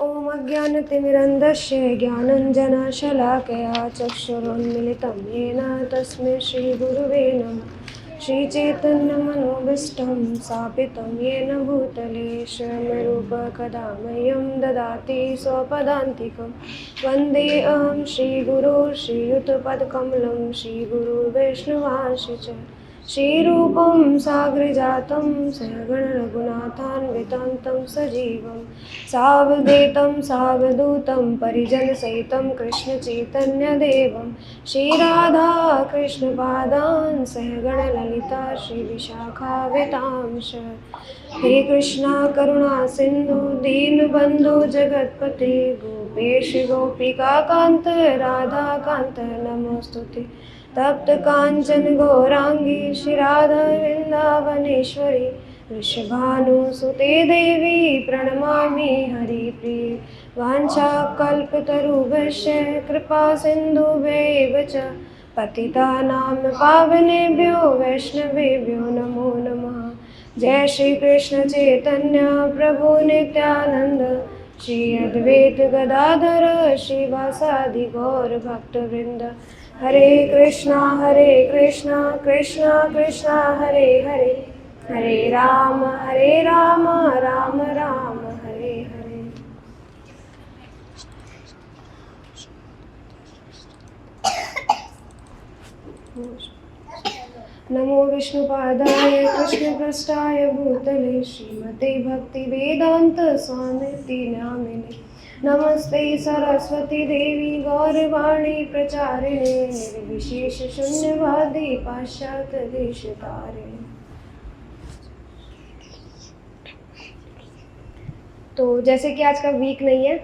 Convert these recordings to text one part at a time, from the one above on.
ॐ अज्ञानतिमिरन्धस्य ज्ञानञ्जनशलाकया चक्षुरुन्मिलितं येन तस्मै श्रीगुरुवे नमः। श्रीचैतन्यमनोभीष्टं स्थापितं येन भूतले स्वयंरूपकदा मह्यं ददाति स्वपदान्तिकं। वन्देऽहं श्रीगुरो श्रीयुतपदकमलं श्रीगुरुवैष्णवांश्च श्रीरूपं साग्रजातं सहगणरघुनाथान्वितं तं सजीवं सावधूतं सावधूतं परिजनसहितं कृष्णचैतन्यदेवं श्रीराधा कृष्णपादान् सहगणललिता श्रीविशाखान्वितांश्च। हे कृष्णा करुणा सिन्धु दीनबन्धु जगत्पते गोपेश गोपिकान्त राधाकान्त नमोस्तुते। तप्त कांचन गौरांगी श्रीराधा वृंदावनेश्वरी वृषभानुसुते देवी प्रणमामि हरिप्रिये। वाञ्छाकल्पतरुभ्यश्च कृपा सिन्धुभ्यैव च पतितानां पावनेभ्यो वैष्णवेभ्यो नमो नमः। जय श्री कृष्ण चैतन्य प्रभु नित्यानंद श्री अद्वैत गदाधर श्रीवासादि गौर भक्तवृंद। हरे कृष्णा कृष्णा कृष्णा हरे हरे, हरे राम राम राम हरे हरे। नमो विष्णुपादाय कृष्णपृष्ठाय भूतले श्रीमते भक्तिवेदांत स्वामिति नामिने। नमस्ते सरस्वती देवी गौरवाणी प्रचारिणे निर्विशेष शून्यवादी पाश्चात्य देशतारिणे। तो जैसे कि आज का वीक नहीं है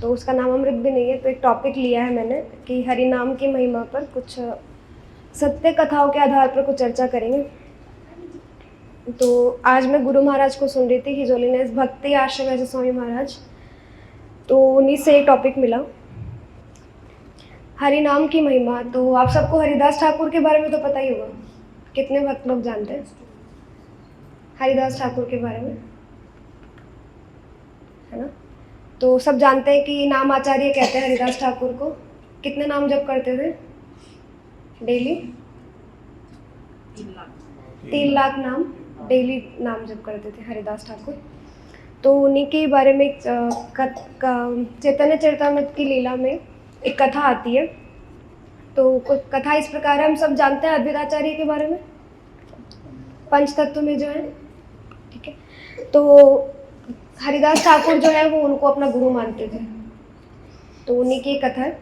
तो उसका नाम अमृत भी नहीं है, तो एक टॉपिक लिया है मैंने कि हरि नाम की महिमा पर कुछ सत्य कथाओं के आधार पर कुछ चर्चा करेंगे। तो आज मैं गुरु महाराज को सुन रही थी, हिज होलीनेस भक्ति आश्रम ऐसे स्वामी महाराज, तो उन्हीं से एक टॉपिक मिला हरि नाम की महिमा। तो आप सबको हरिदास ठाकुर के बारे में तो पता ही होगा, कितने भक्त लोग जानते हैं हरिदास ठाकुर के बारे में, है ना? तो सब जानते हैं कि नाम आचार्य कहते हैं हरिदास ठाकुर को। कितने नाम जप करते थे डेली? 3 लाख नाम डेली नाम जप करते थे हरिदास ठाकुर। तो उन्हीं के बारे में चैतन्य चरितामृत की लीला में एक कथा आती है। तो कुछ कथा इस प्रकार है, हम सब जानते हैं अद्वैताचार्य के बारे में, पंचतत्व में जो है, ठीक है। तो हरिदास ठाकुर जो है वो उनको अपना गुरु मानते थे, तो उन्हीं की कथा है।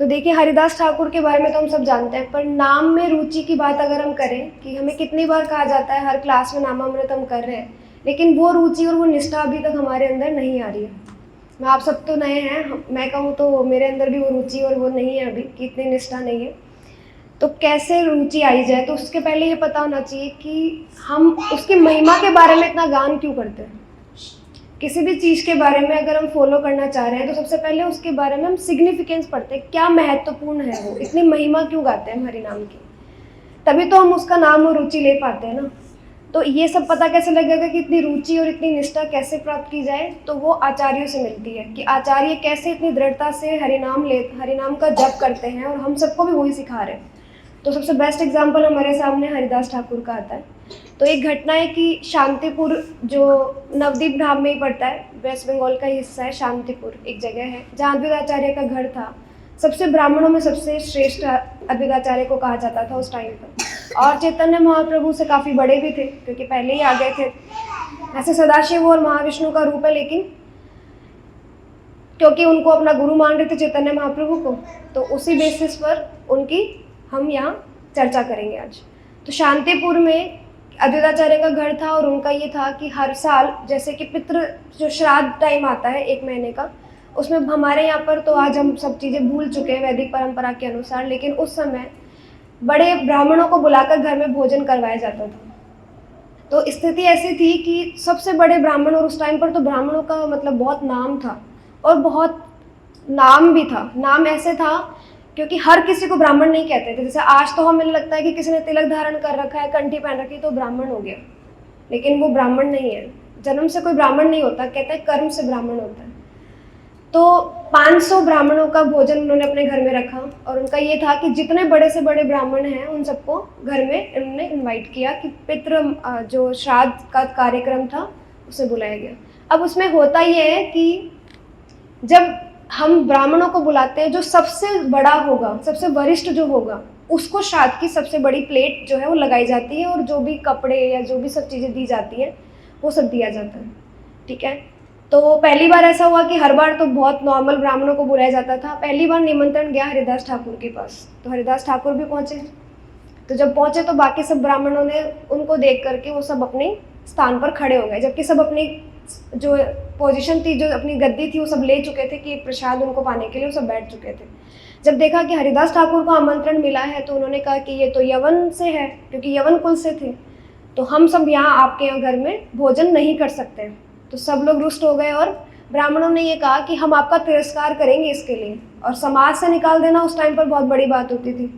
तो देखिए हरिदास ठाकुर के बारे में तो हम सब जानते हैं, पर नाम में रुचि की बात अगर हम करें कि हमें कितनी बार कहा जाता है हर क्लास में नामामृत हम कर रहे हैं, लेकिन वो रुचि और वो निष्ठा अभी तक हमारे अंदर नहीं आ रही है। मैं आप सब तो नए हैं, मैं कहूँ तो मेरे अंदर भी वो रुचि और वो नहीं है अभी कि इतनी निष्ठा नहीं है। तो कैसे रुचि आई जाए, तो उसके पहले ये पता होना चाहिए कि हम उसकी महिमा के बारे में इतना गान क्यों करते हैं। किसी भी चीज़ के बारे में अगर हम फॉलो करना चाह रहे हैं तो सबसे पहले उसके बारे में हम सिग्निफिकेंस पढ़ते हैं, क्या महत्वपूर्ण है वो, इतनी महिमा क्यों गाते हैं हम हरि नाम की, तभी तो हम उसका नाम और रुचि ले पाते हैं ना। तो ये सब पता कैसे लगेगा कि इतनी रुचि और इतनी निष्ठा कैसे प्राप्त की जाए, तो वो आचार्यों से मिलती है कि आचार्य कैसे इतनी दृढ़ता से हरिनाम का जप करते हैं, और हम सबको भी वही सिखा रहे हैं। तो सबसे बेस्ट एग्जाम्पल हमारे सामने हरिदास ठाकुर का आता है। तो एक घटना है कि शांतिपुर, जो नवद्वीप धाम में ही पड़ता है, वेस्ट बंगाल का हिस्सा है, शांतिपुर एक जगह है जहाँ अद्वैताचार्य का घर था। सबसे ब्राह्मणों में सबसे श्रेष्ठ अद्वैताचार्य को कहा जाता था उस टाइम पर, और चैतन्य महाप्रभु से काफ़ी बड़े भी थे क्योंकि पहले ही आ गए थे। ऐसे सदाशिव और महाविष्णु का रूप है, लेकिन क्योंकि उनको अपना गुरु मान रहे थे चैतन्य महाप्रभु को, तो उसी बेसिस पर उनकी हम यहाँ चर्चा करेंगे आज। तो शांतिपुर में अद्वैताचार्य का घर था, और उनका ये था कि हर साल जैसे कि पितृ जो श्राद्ध टाइम आता है 1 महीने का, उसमें हमारे यहाँ पर तो आज हम सब चीज़ें भूल चुके हैं वैदिक परंपरा के अनुसार, लेकिन उस समय बड़े ब्राह्मणों को बुलाकर घर में भोजन करवाया जाता था। तो स्थिति ऐसी थी कि सबसे बड़े ब्राह्मण, और उस टाइम पर तो ब्राह्मणों का मतलब बहुत नाम था, और बहुत नाम भी था। नाम ऐसे था क्योंकि हर किसी को ब्राह्मण नहीं कहते थे। जैसे आज तो हमें लगता है कि किसी ने तिलक धारण कर रखा है, कंठी पहन रखी, तो ब्राह्मण हो गया, लेकिन वो ब्राह्मण नहीं है। जन्म से कोई ब्राह्मण नहीं होता, कहते हैं कर्म से ब्राह्मण होता है। तो 500 ब्राह्मणों का भोजन उन्होंने अपने घर में रखा और उनका ये था कि जितने बड़े से बड़े ब्राह्मण हैं उन सबको घर में उन्होंने इनवाइट किया कि पितृ जो श्राद्ध का कार्यक्रम था उसे बुलाया गया। अब उसमें होता ये है कि जब हम ब्राह्मणों को बुलाते हैं, जो सबसे बड़ा होगा, सबसे वरिष्ठ जो होगा, उसको श्राद्ध की सबसे बड़ी प्लेट जो है वो लगाई जाती है और जो भी कपड़े या जो भी सब चीज़ें दी जाती हैं वो सब दिया जाता है। ठीक है, तो पहली बार ऐसा हुआ कि हर बार तो बहुत नॉर्मल ब्राह्मणों को बुलाया जाता था। पहली बार निमंत्रण गया हरिदास ठाकुर के पास, तो हरिदास ठाकुर भी पहुँचे। तो जब पहुँचे तो बाकी सब ब्राह्मणों ने उनको देख करके वो सब अपने स्थान पर खड़े हो गए, जबकि सब अपनी जो पोजीशन थी, जो अपनी गद्दी थी, वो सब ले चुके थे कि प्रसाद उनको पाने के लिए वो सब बैठ चुके थे। जब देखा कि हरिदास ठाकुर को आमंत्रण मिला है तो उन्होंने कहा कि ये तो यवन से है, क्योंकि यवन कुल से थे, तो हम सब यहाँ आपके यहाँ घर में भोजन नहीं कर सकते। तो सब लोग रुष्ट हो गए और ब्राह्मणों ने ये कहा कि हम आपका तिरस्कार करेंगे इसके लिए। और समाज से निकाल देना उस टाइम पर बहुत बड़ी बात होती थी।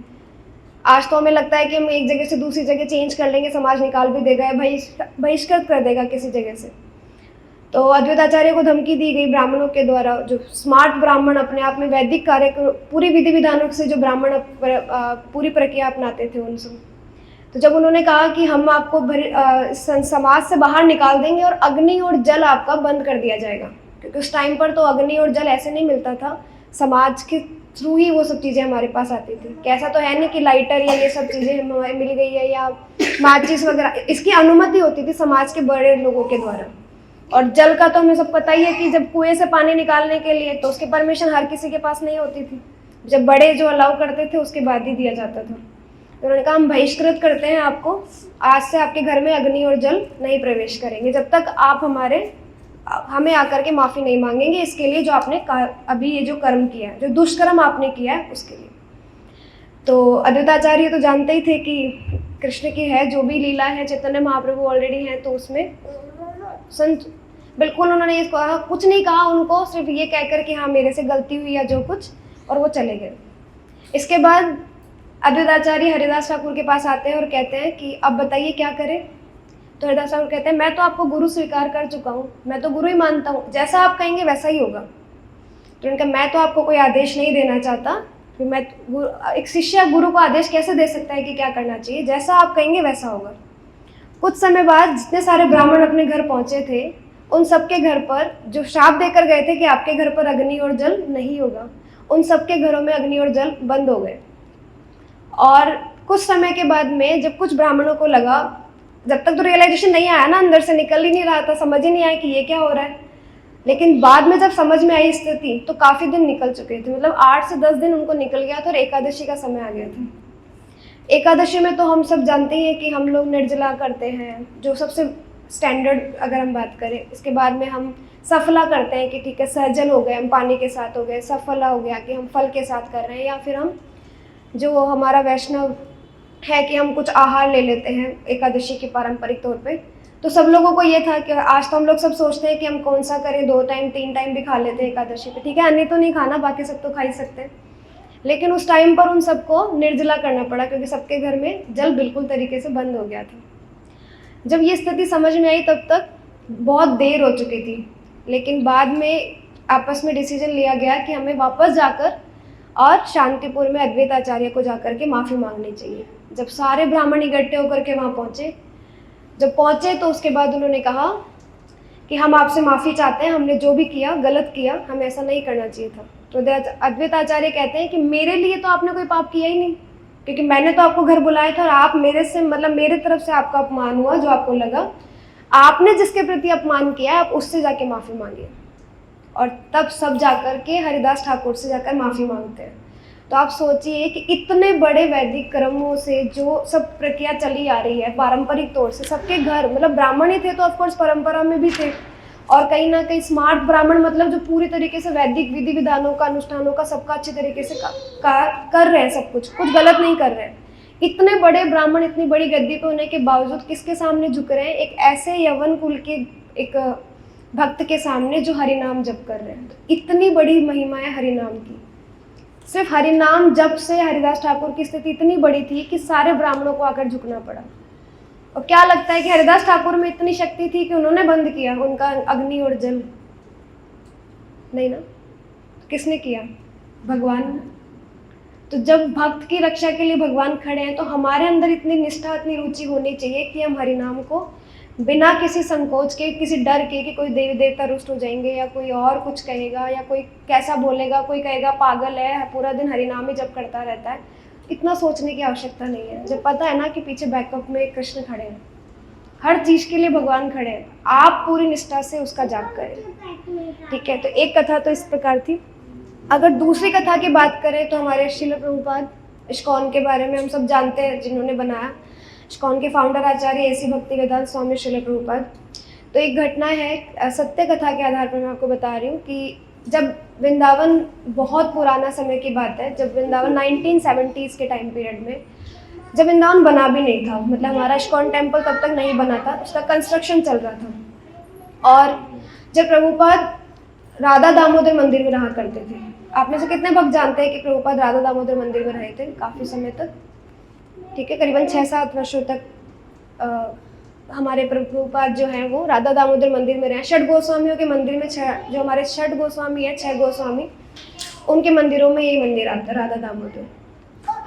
आज तो हमें लगता है कि हम एक जगह से दूसरी जगह चेंज कर लेंगे, समाज निकाल भी देगा, बहिष्कृत कर देगा किसी जगह से। तो अद्वैत आचार्य को धमकी दी गई ब्राह्मणों के द्वारा, जो स्मार्ट ब्राह्मण अपने आप में वैदिक कार्य पूरी विधि विधानों से जो ब्राह्मण पूरी प्रक्रिया अपनाते थे उनसे। तो जब उन्होंने कहा कि हम आपको समाज से बाहर निकाल देंगे और अग्नि और जल आपका बंद कर दिया जाएगा, क्योंकि उस टाइम पर तो अग्नि और जल ऐसे नहीं मिलता था, समाज के थ्रू ही वो सब चीज़ें हमारे पास आती थी। कैसा तो है नहीं कि लाइटर या ये सब चीज़ें हमें मिल गई है या माचिस वगैरह, इसकी अनुमति होती थी समाज के बड़े लोगों के द्वारा। और जल का तो हमें सब पता ही है कि जब कुएं से पानी निकालने के लिए तो उसकी परमिशन हर किसी के पास नहीं होती थी, जब बड़े जो अलाउ करते थे उसके बाद ही दिया जाता था। तो उन्होंने कहा हम बहिष्कृत करते हैं आपको, आज से आपके घर में अग्नि और जल नहीं प्रवेश करेंगे जब तक आप हमें आकर के माफ़ी नहीं मांगेंगे इसके लिए जो आपने अभी ये जो कर्म किया है, जो दुष्कर्म आपने किया है उसके लिए। तो अद्वैताचार्य तो जानते ही थे कि कृष्ण की है जो भी लीला है, चैतन्य महाप्रभु ऑलरेडी हैं, तो उसमें संत बिल्कुल उन्होंने ये कहा, कुछ नहीं कहा उनको, सिर्फ ये कहकर कि हाँ मेरे से गलती हुई या जो कुछ, और वो चले गए। इसके बाद अद्वैताचार्य हरिदास ठाकुर के पास आते हैं और कहते हैं कि अब बताइए क्या करें। तो हरिदास ठाकुर कहते हैं मैं तो आपको गुरु स्वीकार कर चुका हूँ, मैं तो गुरु ही मानता हूँ, जैसा आप कहेंगे वैसा ही होगा। तो उनका मैं तो आपको कोई आदेश नहीं देना चाहता, फिर मैं एक शिष्य गुरु को आदेश कैसे दे सकता है कि क्या करना चाहिए, जैसा आप कहेंगे वैसा होगा। कुछ समय बाद जितने सारे ब्राह्मण अपने घर पहुँचे थे उन सबके घर पर जो श्राप देकर गए थे कि आपके घर पर अग्नि और जल नहीं होगा, उन सबके घरों में अग्नि और जल बंद हो गए। और कुछ समय के बाद में जब कुछ ब्राह्मणों को लगा, जब तक तो रियलाइजेशन नहीं आया ना, अंदर से निकल ही नहीं रहा था, समझ ही नहीं आया कि ये क्या हो रहा है, लेकिन बाद में जब समझ में आई स्थिति तो काफ़ी दिन निकल चुके थे, मतलब 8 से 10 दिन उनको निकल गया था और एकादशी का समय आ गया था। एकादशी में तो हम सब जानते ही हैं कि हम लोग निर्जला करते हैं, जो सबसे स्टैंडर्ड अगर हम बात करें। इसके बाद में हम सफला करते हैं कि ठीक है सहजल हो गए, हम पानी के साथ हो गए, सफला हो गया कि हम फल के साथ कर रहे हैं, या फिर हम जो हमारा वैष्णव है कि हम कुछ आहार ले लेते हैं एकादशी के पारंपरिक तौर पे। तो सब लोगों को ये था कि आज तो हम लोग सब सोचते हैं कि हम कौन सा करें, 2 टाइम 3 टाइम भी खा लेते हैं एकादशी पे, ठीक है अन्य तो नहीं खाना, बाकी सब तो खा ही सकते हैं। लेकिन उस टाइम पर उन सबको निर्जला करना पड़ा क्योंकि सबके घर में जल बिल्कुल तरीके से बंद हो गया था। जब ये स्थिति समझ में आई तब तक बहुत देर हो चुकी थी, लेकिन बाद में आपस में डिसीजन लिया गया कि हमें वापस जाकर और शांतिपुर में अद्वैत आचार्य को जाकर के माफ़ी मांगनी चाहिए। जब सारे ब्राह्मण इकट्ठे होकर के वहाँ पहुँचे, जब पहुँचे तो उसके बाद उन्होंने कहा कि हम आपसे माफ़ी चाहते हैं, हमने जो भी किया गलत किया, हमें ऐसा नहीं करना चाहिए था। तो अद्वैत आचार्य कहते हैं कि मेरे लिए तो आपने कोई पाप किया ही नहीं, क्योंकि मैंने तो आपको घर बुलाया था और आप मेरे से मतलब मेरे तरफ से आपका अपमान हुआ, जो आपको लगा, आपने जिसके प्रति अपमान किया आप उससे जाके माफ़ी मांगिए। और तब सब जाकर के हरिदास ठाकुर से जाकर माफ़ी मांगते हैं। तो आप सोचिए कि इतने बड़े वैदिक कर्मों से जो सब प्रक्रिया चली आ रही है पारंपरिक तौर से, सबके घर मतलब ब्राह्मण ही थे तो ऑफकोर्स परंपरा में भी थे, और कहीं ना कहीं स्मार्ट ब्राह्मण मतलब जो पूरी तरीके से वैदिक विधि विधानों का अनुष्ठानों का सबका अच्छे तरीके से कर रहे हैं, सब कुछ गलत नहीं कर रहे हैं। इतने बड़े ब्राह्मण इतनी बड़ी गद्दी पे होने के बावजूद किसके सामने झुक रहे हैं? एक ऐसे यवन कुल के एक भक्त के सामने जो हरिनाम जप कर रहे हैं। इतनी बड़ी महिमा है हरिनाम की। सिर्फ हरिनाम जप से हरिदास ठाकुर की स्थिति इतनी बड़ी थी कि सारे ब्राह्मणों को आकर झुकना पड़ा। और क्या लगता है कि हरिदास ठाकुर में इतनी शक्ति थी कि उन्होंने बंद किया उनका अग्नि और जल? नहीं ना। किसने किया? भगवान ने। तो जब भक्त की रक्षा के लिए भगवान खड़े हैं तो हमारे अंदर इतनी निष्ठा, इतनी रुचि होनी चाहिए कि हम हरिनाम को बिना किसी संकोच के, किसी डर के कि कोई देवी देवता रुष्ट हो जाएंगे या कोई और कुछ कहेगा या कोई कैसा बोलेगा, कोई कहेगा पागल है, पूरा दिन हरिनाम ही जब करता रहता है, इतना सोचने की आवश्यकता नहीं है। जब पता है ना कि पीछे बैकअप में कृष्ण खड़े हैं, हर चीज़ के लिए भगवान खड़े हैं, आप पूरी निष्ठा से उसका जाप करें। ठीक है, तो एक कथा तो इस प्रकार थी। अगर दूसरी कथा की बात करें तो हमारे श्रील प्रभुपाद इस्कॉन के बारे में हम सब जानते हैं, जिन्होंने बनाया। इस्कॉन के फाउंडर आचार्य ऐसी भक्ति वेदांत स्वामी श्रील प्रभुपाद। तो एक घटना है, सत्य कथा के आधार पर मैं आपको बता रही हूँ कि जब वृंदावन, बहुत पुराना समय की बात है, जब वृंदावन 1970s के टाइम पीरियड में, जब वृंदावन बना भी नहीं था, मतलब हमारा इस्कॉन टेम्पल तब तक नहीं बना था, उसका कंस्ट्रक्शन चल रहा था। और जब प्रभुपाद राधा दामोदर मंदिर में रहा करते थे, आप में से कितने भक्त जानते हैं कि प्रभुपाद राधा दामोदर मंदिर में रहे थे काफ़ी समय तक? ठीक है, करीबन 6-7 वर्षों तक हमारे प्रभुपाद जो हैं वो राधा दामोदर मंदिर में रहे। षट गोस्वामियों के मंदिर में जो हमारे षट गोस्वामी है, 6 गोस्वामी, उनके मंदिरों में यही मंदिर आता है राधा दामोदर।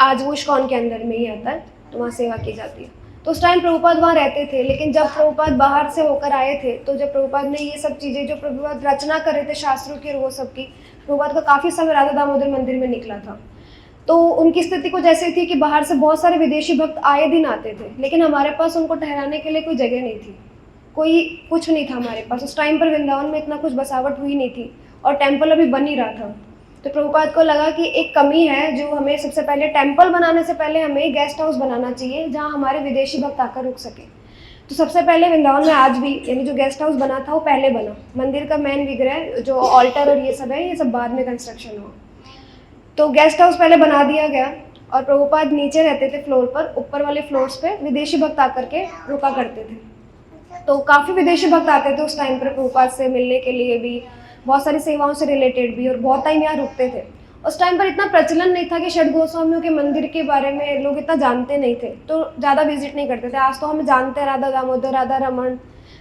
आज वो इस्कॉन के अंदर में ही आता है, तो वहाँ सेवा की जाती है। तो उस टाइम प्रभुपाद वहाँ रहते थे, लेकिन जब प्रभुपाद बाहर से होकर आए थे, तो जब प्रभुपाद ने ये सब चीज़ें जो प्रभुपाद रचना कर रहे थे शास्त्रों की और वो सब की, प्रभुपाद का काफ़ी समय राधा दामोदर मंदिर में निकला था। तो उनकी स्थिति कुछ ऐसी थी कि बाहर से बहुत सारे विदेशी भक्त आए दिन आते थे, लेकिन हमारे पास उनको ठहराने के लिए कोई जगह नहीं थी, कोई कुछ नहीं था हमारे पास। उस टाइम पर वृंदावन में इतना कुछ बसावट हुई नहीं थी और टेम्पल अभी बन ही रहा था। तो प्रभुपाद को लगा कि एक कमी है, जो हमें सबसे पहले टेम्पल बनाने से पहले हमें गेस्ट हाउस बनाना चाहिए जहाँ हमारे विदेशी भक्त आकर रुक सके। तो सबसे पहले वृंदावन में आज भी, यानी जो गेस्ट हाउस बना था वो पहले बना। मंदिर का मेन विग्रह जो ऑल्टर और ये सब है, ये सब बाद में कंस्ट्रक्शन हुआ। तो गेस्ट हाउस पहले बना दिया गया और प्रभुपाद नीचे रहते थे फ्लोर पर, ऊपर वाले फ्लोर्स पे विदेशी भक्त आकर के रुका करते थे। तो काफ़ी विदेशी भक्त आते थे उस टाइम पर प्रभुपाद से मिलने के लिए भी, बहुत सारी सेवाओं से रिलेटेड भी, और बहुत टाइम यहाँ रुकते थे। उस टाइम पर इतना प्रचलन नहीं था कि षट गोस्वामियों के मंदिर के बारे में लोग इतना जानते नहीं थे, तो ज़्यादा विजिट नहीं करते थे। आज तो हम जानते हैं राधा दामोदर, राधा रमन,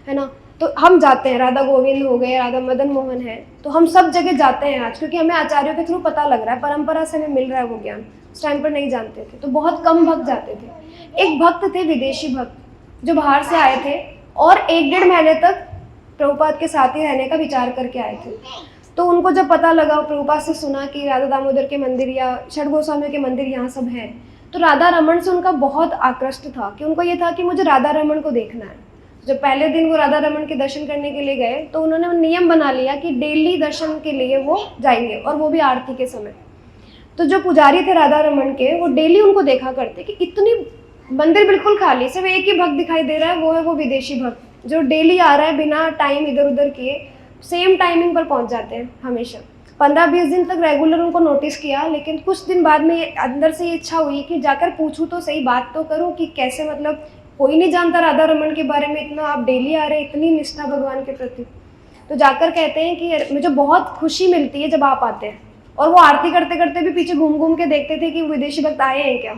है ना, तो हम जाते हैं, राधा गोविंद हो गए, राधा मदन मोहन है, तो हम सब जगह जाते हैं आज, क्योंकि हमें आचार्यों के थ्रू पता लग रहा है, परंपरा से हमें मिल रहा है वो ज्ञान। उस टाइम पर नहीं जानते थे, तो बहुत कम भक्त जाते थे। एक भक्त थे विदेशी भक्त जो बाहर से आए थे और 1-1.5 महीने तक प्रभुपाद के साथ ही रहने का विचार करके आए थे। तो उनको जब पता लगा, प्रभुपाद से सुना कि राधा दामोदर के मंदिर या षट गोस्वामियों के मंदिर यहाँ सब हैं, तो राधा रमन से उनका बहुत आकृष्ट था कि उनको ये था कि मुझे राधा रमन को देखना है। जब पहले दिन वो राधा रमन के दर्शन करने के लिए गए, तो उन्होंने नियम बना लिया कि डेली दर्शन के लिए वो जाएंगे, और वो भी आरती के समय। तो जो पुजारी थे राधा रमन के, वो डेली उनको देखा करते कि इतनी मंदिर बिल्कुल खाली, सिर्फ एक ही भक्त दिखाई दे रहा है, वो है वो विदेशी भक्त जो डेली आ रहा है बिना टाइम इधर उधर किए, सेम टाइमिंग पर पहुंच जाते हैं हमेशा। 15-20 दिन तक रेगुलर उनको नोटिस किया, लेकिन कुछ दिन बाद में अंदर से ये इच्छा हुई कि जाकर पूछूं तो सही, बात तो करूं कि कैसे, मतलब कोई नहीं जानता राधा रमन के बारे में, इतना आप डेली आ रहे हैं, इतनी निष्ठा भगवान के प्रति। तो जाकर कहते हैं कि मुझे बहुत खुशी मिलती है जब आप आते हैं, और वो आरती करते करते भी पीछे घूम घूम के देखते थे कि विदेशी भक्त आए हैं क्या।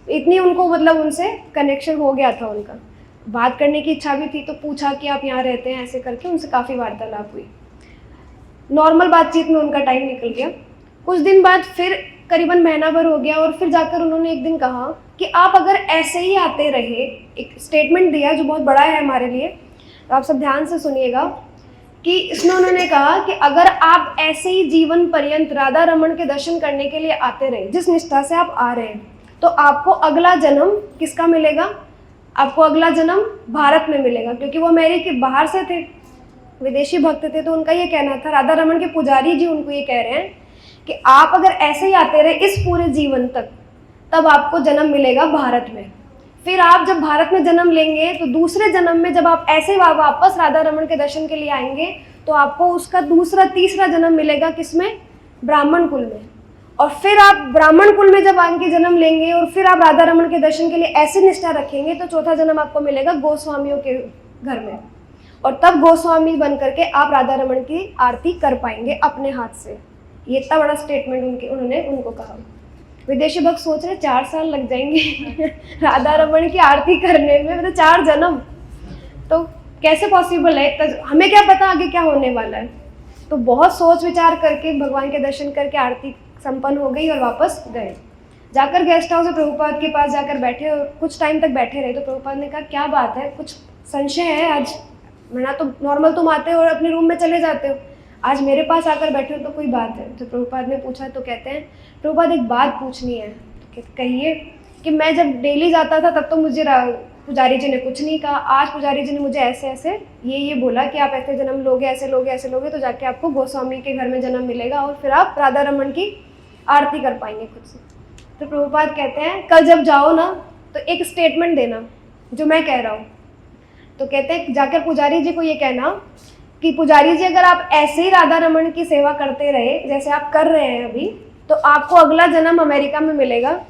इतनी उनको, मतलब उनसे कनेक्शन हो गया था, उनका बात करने की इच्छा भी थी। तो पूछा कि आप यहाँ रहते हैं, ऐसे करके उनसे काफ़ी वार्तालाप हुई। नॉर्मल बातचीत में उनका टाइम निकल गया। कुछ दिन बाद फिर करीबन महीना भर हो गया, और फिर जाकर उन्होंने एक दिन कहा कि आप अगर ऐसे ही आते रहे, एक स्टेटमेंट दिया जो बहुत बड़ा है हमारे लिए, तो आप सब ध्यान से सुनिएगा कि इसमें उन्होंने कहा कि अगर आप ऐसे ही जीवन पर्यंत राधा रमन के दर्शन करने के लिए आते रहे, जिस निष्ठा से आप आ रहे हैं, तो आपको अगला जन्म किसका मिलेगा? आपको अगला जन्म भारत में मिलेगा, क्योंकि वो अमेरिका बाहर से थे, विदेशी भक्त थे। तो उनका ये कहना था, राधा रमन के पुजारी जी उनको ये कह रहे हैं कि आप अगर ऐसे ही आते रहे इस पूरे जीवन तक, तब आपको जन्म मिलेगा भारत में। फिर आप जब भारत में जन्म लेंगे, तो दूसरे जन्म में जब आप ऐसे वापस राधा रमन के दर्शन के लिए आएंगे, तो आपको उसका दूसरा तीसरा जन्म मिलेगा किसमें? ब्राह्मण कुल में। और फिर आप ब्राह्मण कुल में जब आके जन्म लेंगे और फिर आप राधा रमन के दर्शन के लिए ऐसी निष्ठा रखेंगे, तो चौथा जन्म आपको मिलेगा गोस्वामियों के घर में, और तब गोस्वामी बन करके आप राधा रमन की आरती कर पाएंगे अपने हाथ से। ये इतना बड़ा स्टेटमेंट उन्होंने उनको कहा। विदेशी भक्त सोच रहे 4 साल लग जाएंगे राधा रमन की आरती करने में, मतलब 4 जन्म, तो कैसे पॉसिबल है? हमें क्या पता आगे क्या होने वाला है। तो बहुत सोच विचार करके भगवान के दर्शन करके आरती संपन्न हो गई और वापस गए। जाकर गेस्ट हाउस में प्रभुपाद के पास जाकर बैठे और कुछ टाइम तक बैठे रहे। तो प्रभुपाद ने कहा क्या बात है, कुछ संशय है आज? वरना तो नॉर्मल तुम आते हो और अपने रूम में चले जाते हो, आज मेरे पास आकर बैठे हो तो कोई बात है? तो प्रभुपाद ने पूछा तो कहते हैं प्रभुपाद एक बात पूछनी है। तो कहिए कि मैं जब डेली जाता था तब तो मुझे पुजारी जी ने कुछ नहीं कहा, आज पुजारी जी ने मुझे ऐसे ऐसे ये बोला कि आप ऐसे जन्म लोगे, ऐसे लोगे, ऐसे लोगे तो जाके आपको गोस्वामी के घर में जन्म मिलेगा और फिर आप राधा रमन की आरती कर पाएंगे खुद से। तो प्रभुपाद कहते हैं कल जब जाओ ना तो एक स्टेटमेंट देना जो मैं कह रहा हूँ। तो कहते हैं जाकर पुजारी जी को ये कहना कि पुजारी जी अगर आप ऐसे ही राधा रमन की सेवा करते रहे जैसे आप कर रहे हैं अभी, तो आपको अगला जन्म अमेरिका में मिलेगा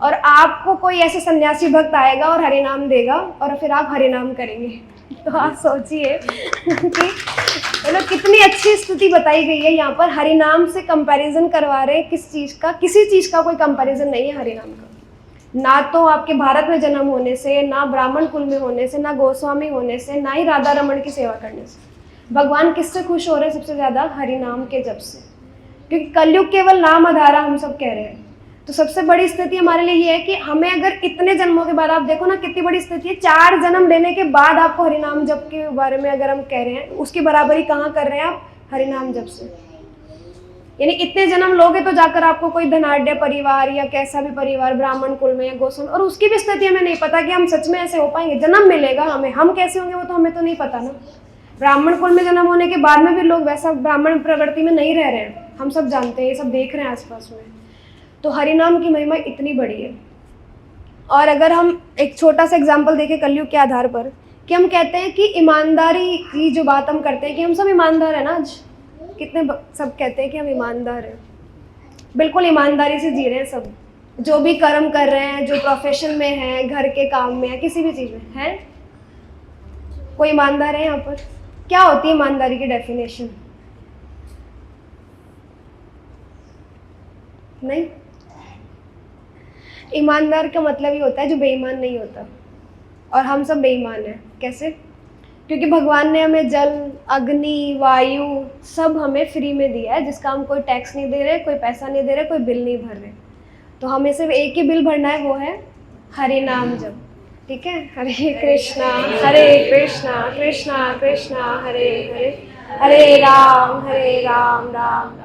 और आपको कोई ऐसे सन्यासी भक्त आएगा और हरिनाम देगा और फिर आप हरिनाम करेंगे। तो आप सोचिए कि मतलब कितनी अच्छी स्थिति बताई गई है यहाँ पर। हरिनाम से कंपैरिजन करवा रहे हैं किस चीज़ का, किसी चीज़ का कोई कंपैरिजन नहीं है हरिनाम का। ना तो आपके भारत में जन्म होने से, ना ब्राह्मण कुल में होने से, ना गोस्वामी होने से, ना ही राधा रमन की सेवा करने से। भगवान किससे खुश हो रहे हैं सबसे ज़्यादा? हरिनाम के जप से। क्योंकि कलयुग केवल नाम आधारा हम सब कह रहे हैं। तो सबसे बड़ी स्थिति हमारे लिए ये है कि हमें अगर इतने जन्मों के बाद, आप देखो ना कितनी बड़ी स्थिति है, 4 जन्म लेने के बाद आपको हरिनाम जप के बारे में अगर हम कह रहे हैं, उसकी बराबरी कहाँ कर रहे हैं आप? हरिनाम जप से। यानी इतने जन्म लोगे तो जाकर आपको कोई धनाढ़ परिवार या कैसा भी परिवार, ब्राह्मण कुल में या गोस्वामी, और उसकी भी स्थिति हमें नहीं पता कि हम सच में ऐसे हो पाएंगे। जन्म मिलेगा हमें, हम कैसे होंगे वो तो हमें तो नहीं पता ना। ब्राह्मण कुल में जन्म होने के बाद में भी लोग वैसा ब्राह्मण प्रवृत्ति में नहीं रह रहे हैं, हम सब जानते हैं, ये सब देख रहे हैं आसपास में। तो हरिनाम की महिमा इतनी बड़ी है। और अगर हम एक छोटा सा एग्जाम्पल देखें कलयुग के आधार पर, कि हम कहते हैं कि ईमानदारी की जो बात हम करते हैं कि हम सब ईमानदार हैं ना, आज कितने सब कहते हैं कि हम ईमानदार हैं, बिल्कुल ईमानदारी से जी रहे हैं सब, जो भी कर्म कर रहे हैं, जो प्रोफेशन में है, घर के काम में है, किसी भी चीज़ में है। कोई ईमानदार है यहाँ पर? क्या होती है ईमानदारी की डेफिनेशन? नहीं, ईमानदार का मतलब ये होता है जो बेईमान नहीं होता, और हम सब बेईमान हैं। कैसे? क्योंकि भगवान ने हमें जल, अग्नि, वायु सब हमें फ्री में दिया है, जिसका हम कोई टैक्स नहीं दे रहे, कोई पैसा नहीं दे रहे, कोई बिल नहीं भर रहे। तो हमें सिर्फ एक ही बिल भरना है, वो है हरि नाम जप। ठीक है? हरे कृष्णा कृष्णा कृष्णा हरे हरे, हरे राम राम राम